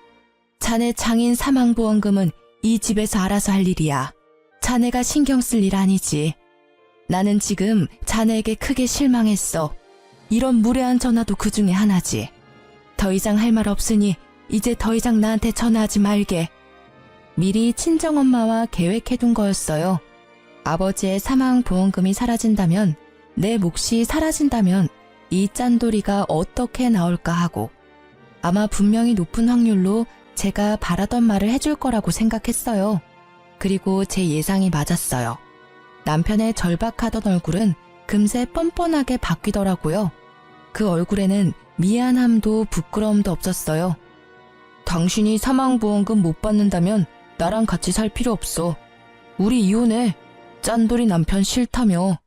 자네 장인 사망보험금은 이 집에서 알아서 할 일이야. 자네가 신경 쓸 일 아니지. 나는 지금 자네에게 크게 실망했어. 이런 무례한 전화도 그 중에 하나지. 더 이상 할 말 없으니 이제 더 이상 나한테 전화하지 말게. 미리 친정엄마와 계획해둔 거였어요. 아버지의 사망보험금이 사라진다면, 내 몫이 사라진다면 이 짠돌이가 어떻게 나올까 하고 아마 분명히 높은 확률로 제가 바라던 말을 해줄 거라고 생각했어요. 그리고 제 예상이 맞았어요. 남편의 절박하던 얼굴은 금세 뻔뻔하게 바뀌더라고요. 그 얼굴에는 미안함도 부끄러움도 없었어요. 당신이 사망보험금 못 받는다면 나랑 같이 살 필요 없어. 우리 이혼해. 짠돌이 남편 싫다며.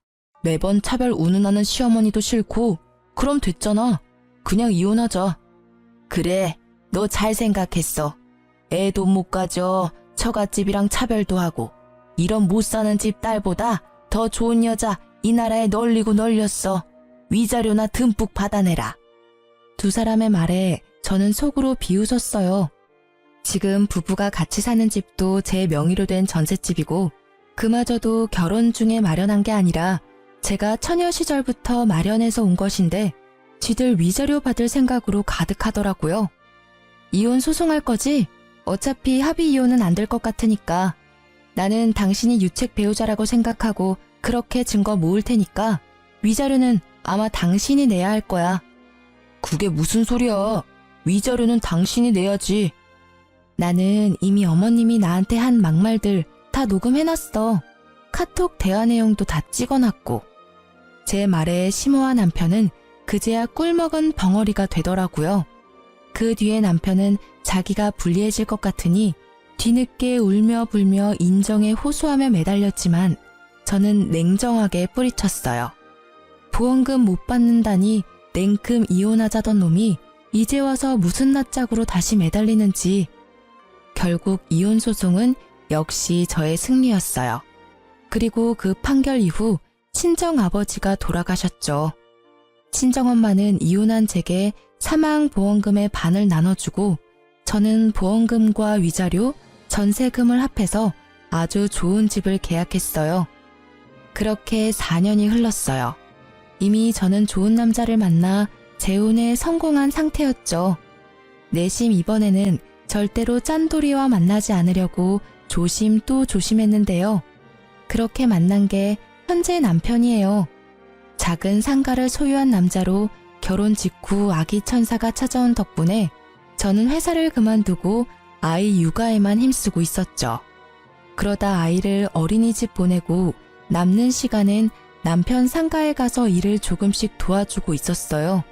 매번 차별 운운하는 시어머니도 싫고 그럼 됐잖아. 그냥 이혼하자. 그래, 너 잘 생각했어. 애도 못 가져. 처갓집이랑 차별도 하고 이런 못 사는 집 딸보다 더 좋은 여자 이 나라에 널리고 널렸어. 위자료나 듬뿍 받아내라. 두 사람의 말에 저는 속으로 비웃었어요. 지금 부부가 같이 사는 집도 제 명의로 된 전셋집이고 그마저도 결혼 중에 마련한 게 아니라 제가 처녀 시절부터 마련해서 온 것인데 지들 위자료 받을 생각으로 가득하더라고요. 이혼 소송할 거지? 어차피 합의 이혼은 안 될 것 같으니까. 나는 당신이 유책 배우자라고 생각하고 그렇게 증거 모을 테니까 위자료는 아마 당신이 내야 할 거야. 그게 무슨 소리야. 위자료는 당신이 내야지. 나는 이미 어머님이 나한테 한 막말들 다 녹음해놨어. 카톡 대화 내용도 다 찍어놨고. 제 말에 심오한 남편은 그제야 꿀먹은 벙어리가 되더라고요. 그 뒤에 남편은 자기가 불리해질 것 같으니 뒤늦게 울며 불며 인정에 호소하며 매달렸지만 저는 냉정하게 뿌리쳤어요. 보험금 못 받는다니 냉큼 이혼하자던 놈이 이제 와서 무슨 낯짝으로 다시 매달리는지. 결국 이혼 소송은 역시 저의 승리였어요. 그리고 그 판결 이후 친정아버지가 돌아가셨죠. 친정엄마는 이혼한 제게 사망보험금의 반을 나눠주고 저는 보험금과 위자료, 전세금을 합해서 아주 좋은 집을 계약했어요. 그렇게 4년이 흘렀어요. 이미 저는 좋은 남자를 만나 재혼에 성공한 상태였죠. 내심 이번에는 절대로 짠돌이와 만나지 않으려고 조심 또 조심했는데요. 그렇게 만난 게 현재 남편이에요. 작은 상가를 소유한 남자로 결혼 직후 아기 천사가 찾아온 덕분에 저는 회사를 그만두고 아이 육아에만 힘쓰고 있었죠. 그러다 아이를 어린이집 보내고 남는 시간엔 남편 상가에 가서 일을 조금씩 도와주고 있었어요.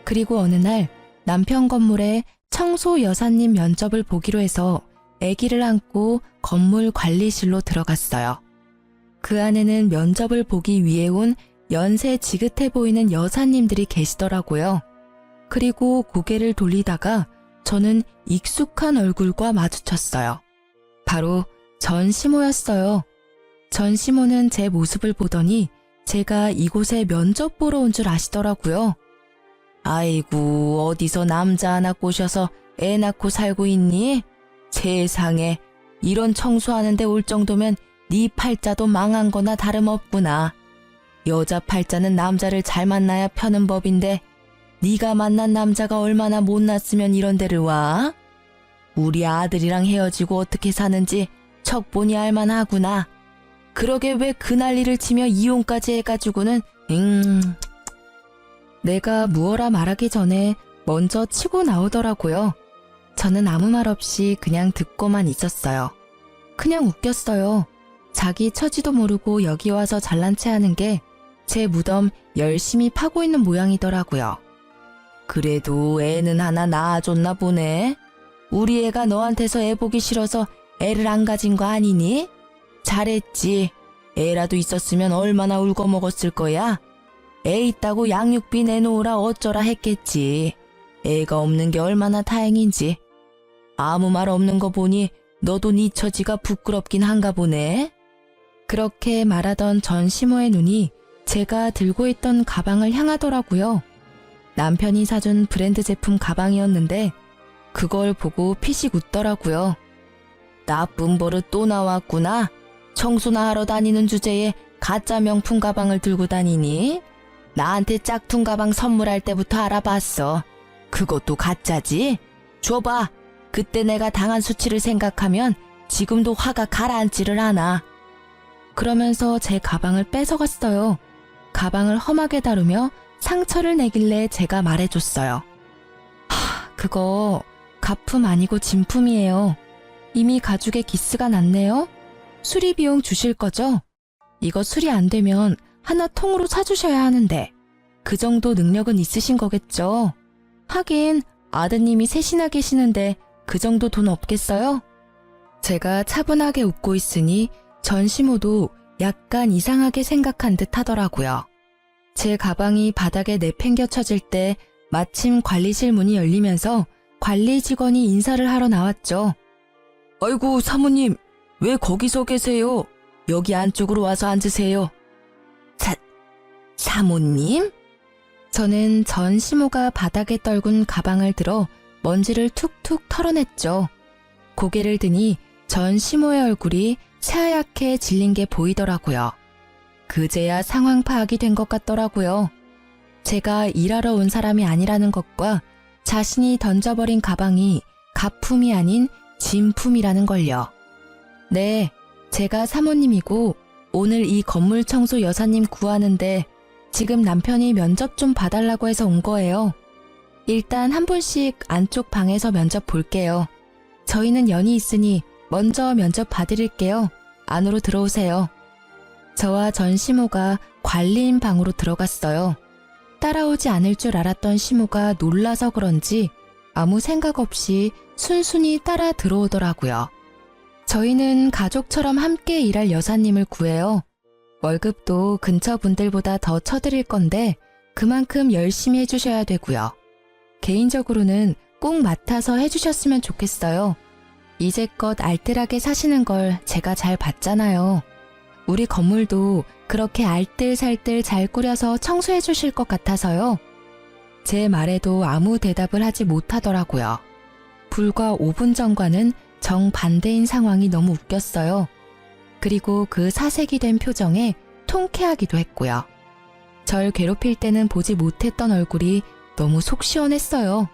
그리고 어느 날 남편 건물에 청소 여사님 면접을 보기로 해서 아기를 안고 건물 관리실로 들어갔어요. 그 안에는 면접을 보기 위해 온 연세 지긋해 보이는 여사님들이 계시더라고요. 그리고 고개를 돌리다가 저는 익숙한 얼굴과 마주쳤어요. 바로 전시모였어요. 전시모는 제 모습을 보더니 제가 이곳에 면접 보러 온 줄 아시더라고요. 아이고, 어디서 남자 하나 꼬셔서 애 낳고 살고 있니? 세상에, 이런 청소하는데 올 정도면 네 팔자도 망한 거나 다름없구나. 여자 팔자는 남자를 잘 만나야 펴는 법인데 네가 만난 남자가 얼마나 못났으면 이런 데를 와? 우리 아들이랑 헤어지고 어떻게 사는지 척보니 알만하구나. 그러게 왜 그 난리를 치며 이혼까지 해가지고는 내가 무어라 말하기 전에 먼저 치고 나오더라고요. 저는 아무 말 없이 그냥 듣고만 있었어요. 그냥 웃겼어요. 자기 처지도 모르고 여기 와서 잘난 체 하는 게 제 무덤 열심히 파고 있는 모양이더라고요. 그래도 애는 하나 낳아줬나 보네. 우리 애가 너한테서 애 보기 싫어서 애를 안 가진 거 아니니? 잘했지. 애라도 있었으면 얼마나 울고 먹었을 거야. 애 있다고 양육비 내놓으라 어쩌라 했겠지. 애가 없는 게 얼마나 다행인지. 아무 말 없는 거 보니 너도 네 처지가 부끄럽긴 한가 보네. 그렇게 말하던 전시모의 눈이 제가 들고 있던 가방을 향하더라고요. 남편이 사준 브랜드 제품 가방이었는데 그걸 보고 피식 웃더라고요. 나쁜 버릇 또 나왔구나. 청소나 하러 다니는 주제에 가짜 명품 가방을 들고 다니니? 나한테 짝퉁 가방 선물할 때부터 알아봤어. 그것도 가짜지? 줘봐. 그때 내가 당한 수치를 생각하면 지금도 화가 가라앉지를 않아. 그러면서 제 가방을 뺏어갔어요. 가방을 험하게 다루며 상처를 내길래 제가 말해줬어요. 그거 가품 아니고 진품이에요. 이미 가죽에 기스가 났네요. 수리 비용 주실 거죠? 이거 수리 안 되면 하나 통으로 사주셔야 하는데 그 정도 능력은 있으신 거겠죠? 하긴 아드님이 셋이나 계시는데 그 정도 돈 없겠어요? 제가 차분하게 웃고 있으니 전시모도 약간 이상하게 생각한 듯 하더라고요. 제 가방이 바닥에 내팽겨쳐질 때 마침 관리실 문이 열리면서 관리 직원이 인사를 하러 나왔죠. 아이고 사모님, 왜 거기서 계세요? 여기 안쪽으로 와서 앉으세요. 사모님? 저는 전시모가 바닥에 떨군 가방을 들어 먼지를 툭툭 털어냈죠. 고개를 드니 전시모의 얼굴이 새하얗게 질린 게 보이더라고요. 그제야 상황 파악이 된 것 같더라고요. 제가 일하러 온 사람이 아니라는 것과 자신이 던져버린 가방이 가품이 아닌 진품이라는 걸요. 네, 제가 사모님이고 오늘 이 건물 청소 여사님 구하는데 지금 남편이 면접 좀 봐달라고 해서 온 거예요. 일단 한 분씩 안쪽 방에서 면접 볼게요. 저희는 연이 있으니 먼저 면접 봐드릴게요. 안으로 들어오세요. 저와 전 시모가 관리인 방으로 들어갔어요. 따라오지 않을 줄 알았던 시모가 놀라서 그런지 아무 생각 없이 순순히 따라 들어오더라고요. 저희는 가족처럼 함께 일할 여사님을 구해요. 월급도 근처 분들보다 더 쳐드릴 건데 그만큼 열심히 해주셔야 되고요. 개인적으로는 꼭 맡아서 해주셨으면 좋겠어요. 이제껏 알뜰하게 사시는 걸 제가 잘 봤잖아요. 우리 건물도 그렇게 알뜰살뜰 잘 꾸려서 청소해 주실 것 같아서요. 제 말에도 아무 대답을 하지 못하더라고요. 불과 5분 전과는 정반대인 상황이 너무 웃겼어요. 그리고 그 사색이 된 표정에 통쾌하기도 했고요. 절 괴롭힐 때는 보지 못했던 얼굴이 너무 속 시원했어요.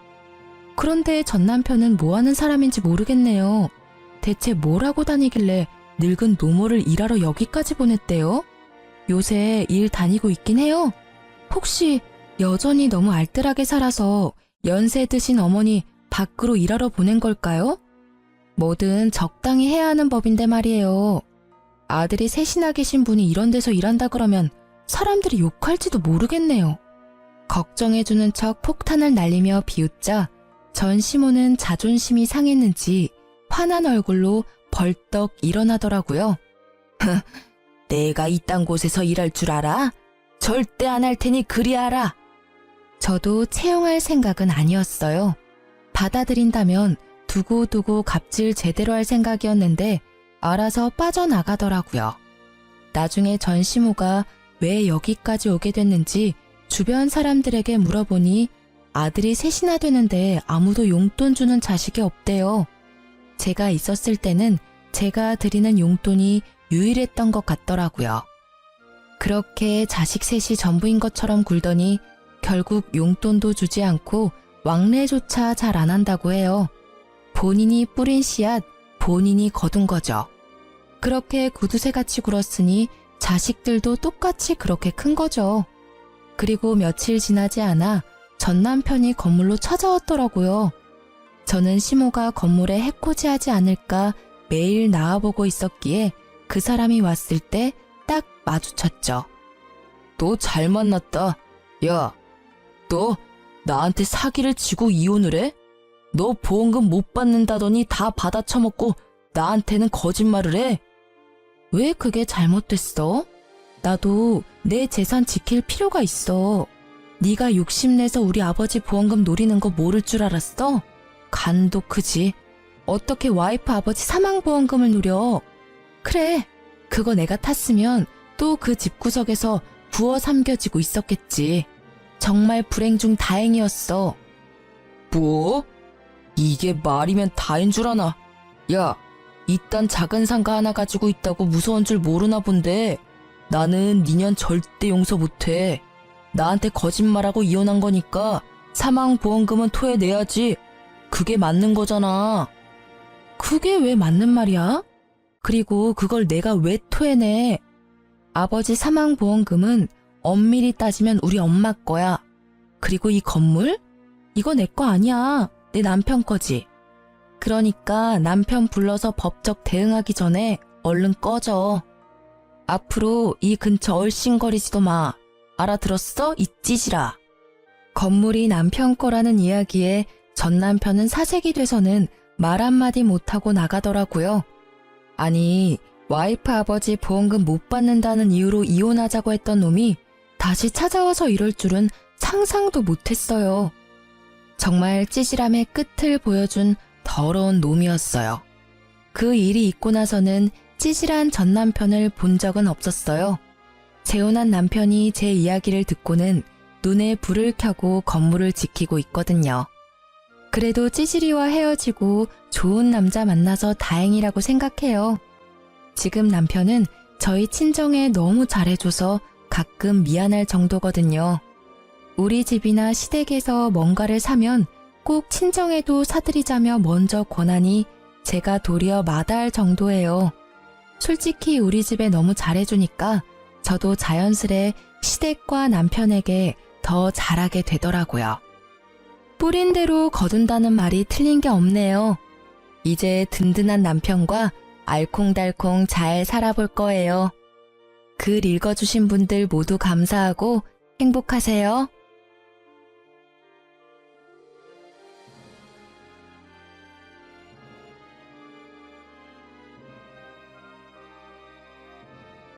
그런데 전 남편은 뭐 하는 사람인지 모르겠네요. 대체 뭘 하고 다니길래 늙은 노모를 일하러 여기까지 보냈대요? 요새 일 다니고 있긴 해요? 혹시 여전히 너무 알뜰하게 살아서 연세 드신 어머니 밖으로 일하러 보낸 걸까요? 뭐든 적당히 해야 하는 법인데 말이에요. 아들이 셋이나 계신 분이 이런 데서 일한다 그러면 사람들이 욕할지도 모르겠네요. 걱정해주는 척 폭탄을 날리며 비웃자 전 시모는 자존심이 상했는지 화난 얼굴로 벌떡 일어나더라고요. 내가 이딴 곳에서 일할 줄 알아? 절대 안 할 테니 그리 알아. 저도 채용할 생각은 아니었어요. 받아들인다면 두고두고 갑질 제대로 할 생각이었는데 알아서 빠져나가더라고요. 나중에 전 시모가 왜 여기까지 오게 됐는지 주변 사람들에게 물어보니 아들이 셋이나 되는데 아무도 용돈 주는 자식이 없대요. 제가 있었을 때는 제가 드리는 용돈이 유일했던 것 같더라고요. 그렇게 자식 셋이 전부인 것처럼 굴더니 결국 용돈도 주지 않고 왕래조차 잘 안 한다고 해요. 본인이 뿌린 씨앗, 본인이 거둔 거죠. 그렇게 구두쇠같이 굴었으니 자식들도 똑같이 그렇게 큰 거죠. 그리고 며칠 지나지 않아 전 남편이 건물로 찾아왔더라고요. 저는 시모가 건물에 해코지하지 않을까 매일 나와보고 있었기에 그 사람이 왔을 때 딱 마주쳤죠. 너 잘 만났다. 야, 너 나한테 사기를 치고 이혼을 해? 너 보험금 못 받는다더니 다 받아 처먹고 나한테는 거짓말을 해? 왜 그게 잘못됐어? 나도 내 재산 지킬 필요가 있어. 네가 욕심내서 우리 아버지 보험금 노리는 거 모를 줄 알았어? 간도 크지. 어떻게 와이프 아버지 사망보험금을 노려? 그래, 그거 내가 탔으면 또 그 집구석에서 구워 삼겨지고 있었겠지. 정말 불행 중 다행이었어. 뭐? 이게 말이면 다인 줄 아나? 야, 이딴 작은 상가 하나 가지고 있다고 무서운 줄 모르나 본데 나는 니년 절대 용서 못해. 나한테 거짓말하고 이혼한 거니까 사망보험금은 토해내야지. 그게 맞는 거잖아. 그게 왜 맞는 말이야? 그리고 그걸 내가 왜 토해내? 아버지 사망보험금은 엄밀히 따지면 우리 엄마 거야. 그리고 이 건물? 이거 내 거 아니야. 내 남편 거지. 그러니까 남편 불러서 법적 대응하기 전에 얼른 꺼져. 앞으로 이 근처 얼씬거리지도 마. 알아들었어? 이 찌질아. 건물이 남편 거라는 이야기에 전 남편은 사색이 돼서는 말 한마디 못하고 나가더라고요. 아니, 와이프 아버지 보험금 못 받는다는 이유로 이혼하자고 했던 놈이 다시 찾아와서 이럴 줄은 상상도 못했어요. 정말 찌질함의 끝을 보여준 더러운 놈이었어요. 그 일이 있고 나서는 찌질한 전 남편을 본 적은 없었어요. 재혼한 남편이 제 이야기를 듣고는 눈에 불을 켜고 건물을 지키고 있거든요. 그래도 찌질이와 헤어지고 좋은 남자 만나서 다행이라고 생각해요. 지금 남편은 저희 친정에 너무 잘해줘서 가끔 미안할 정도거든요. 우리 집이나 시댁에서 뭔가를 사면 꼭 친정에도 사드리자며 먼저 권하니 제가 도리어 마다할 정도예요. 솔직히 우리 집에 너무 잘해주니까 저도 자연스레 시댁과 남편에게 더 잘하게 되더라고요. 뿌린 대로 거둔다는 말이 틀린 게 없네요. 이제 든든한 남편과 알콩달콩 잘 살아볼 거예요. 글 읽어주신 분들 모두 감사하고 행복하세요.